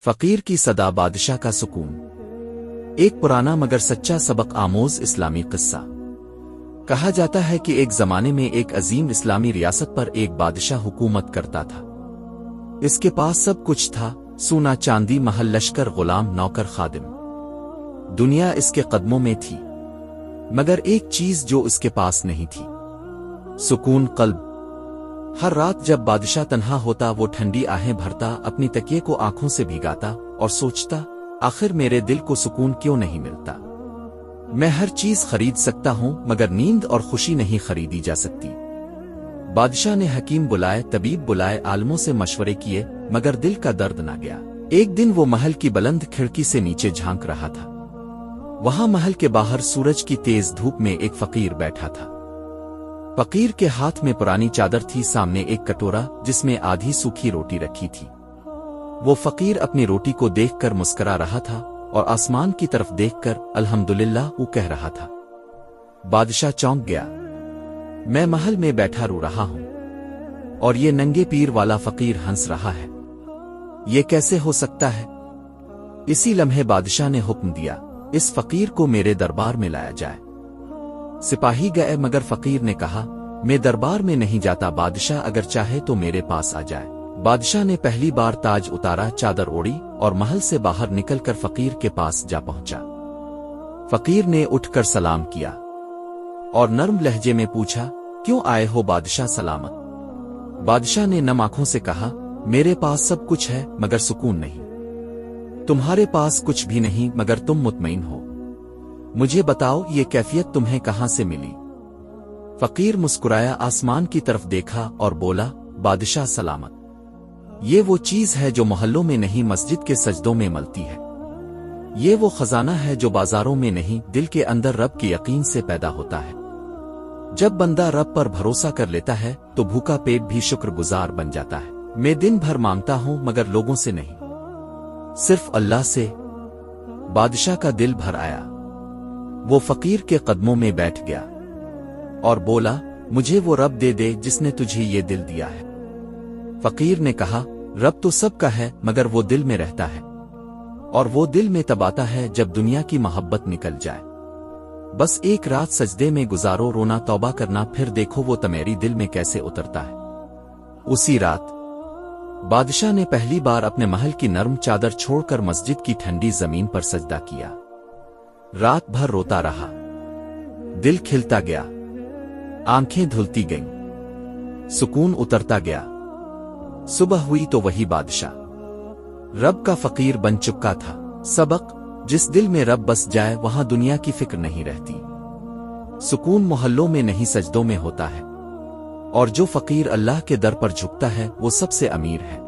فقیر کی صدا بادشاہ کا سکون۔ ایک پرانا مگر سچا سبق آموز اسلامی قصہ۔ کہا جاتا ہے کہ ایک زمانے میں ایک عظیم اسلامی ریاست پر ایک بادشاہ حکومت کرتا تھا۔ اس کے پاس سب کچھ تھا، سونا چاندی، محل، لشکر، غلام، نوکر، خادم۔ دنیا اس کے قدموں میں تھی، مگر ایک چیز جو اس کے پاس نہیں تھی، سکون قلب۔ ہر رات جب بادشاہ تنہا ہوتا وہ ٹھنڈی آہیں بھرتا، اپنی تکیے کو آنکھوں سے بھیگاتا اور سوچتا، آخر میرے دل کو سکون کیوں نہیں ملتا؟ میں ہر چیز خرید سکتا ہوں مگر نیند اور خوشی نہیں خریدی جا سکتی۔ بادشاہ نے حکیم بلائے، طبیب بلائے، عالموں سے مشورے کیے، مگر دل کا درد نہ گیا۔ ایک دن وہ محل کی بلند کھڑکی سے نیچے جھانک رہا تھا۔ وہاں محل کے باہر سورج کی تیز دھوپ میں ایک فقیر بیٹھا تھا۔ فقیر کے ہاتھ میں پرانی چادر تھی، سامنے ایک کٹورا جس میں آدھی سوکھی روٹی رکھی تھی۔ وہ فقیر اپنی روٹی کو دیکھ کر مسکرا رہا تھا اور آسمان کی طرف دیکھ کر الحمدللہ وہ کہہ رہا تھا۔ بادشاہ چونک گیا۔ میں محل میں بیٹھا رو رہا ہوں اور یہ ننگے پیر والا فقیر ہنس رہا ہے، یہ کیسے ہو سکتا ہے؟ اسی لمحے بادشاہ نے حکم دیا، اس فقیر کو میرے دربار میں لایا جائے۔ سپاہی گئے مگر فقیر نے کہا، میں دربار میں نہیں جاتا، بادشاہ اگر چاہے تو میرے پاس آ جائے۔ بادشاہ نے پہلی بار تاج اتارا، چادر اوڑی اور محل سے باہر نکل کر فقیر کے پاس جا پہنچا۔ فقیر نے اٹھ کر سلام کیا اور نرم لہجے میں پوچھا، کیوں آئے ہو بادشاہ سلامت؟ بادشاہ نے نم آنکھوں سے کہا، میرے پاس سب کچھ ہے مگر سکون نہیں۔ تمہارے پاس کچھ بھی نہیں مگر تم مطمئن ہو، مجھے بتاؤ یہ کیفیت تمہیں کہاں سے ملی؟ فقیر مسکرایا، آسمان کی طرف دیکھا اور بولا، بادشاہ سلامت، یہ وہ چیز ہے جو محلوں میں نہیں، مسجد کے سجدوں میں ملتی ہے۔ یہ وہ خزانہ ہے جو بازاروں میں نہیں، دل کے اندر رب کے یقین سے پیدا ہوتا ہے۔ جب بندہ رب پر بھروسہ کر لیتا ہے تو بھوکا پیٹ بھی شکر گزار بن جاتا ہے۔ میں دن بھر مانگتا ہوں مگر لوگوں سے نہیں، صرف اللہ سے۔ بادشاہ کا دل بھر آیا، وہ فقیر کے قدموں میں بیٹھ گیا اور بولا، مجھے وہ رب دے دے جس نے تجھے یہ دل دیا ہے۔ فقیر نے کہا، رب تو سب کا ہے مگر وہ دل میں رہتا ہے، اور وہ دل میں تب آتا ہے جب دنیا کی محبت نکل جائے۔ بس ایک رات سجدے میں گزارو، رونا توبہ کرنا، پھر دیکھو وہ تمہاری دل میں کیسے اترتا ہے۔ اسی رات بادشاہ نے پہلی بار اپنے محل کی نرم چادر چھوڑ کر مسجد کی ٹھنڈی زمین پر سجدہ کیا۔ رات بھر روتا رہا، دل کھلتا گیا، آنکھیں دھلتی گئیں، سکون اترتا گیا۔ صبح ہوئی تو وہی بادشاہ رب کا فقیر بن چکا تھا۔ سبق، جس دل میں رب بس جائے وہاں دنیا کی فکر نہیں رہتی۔ سکون محلوں میں نہیں سجدوں میں ہوتا ہے، اور جو فقیر اللہ کے در پر جھکتا ہے وہ سب سے امیر ہے۔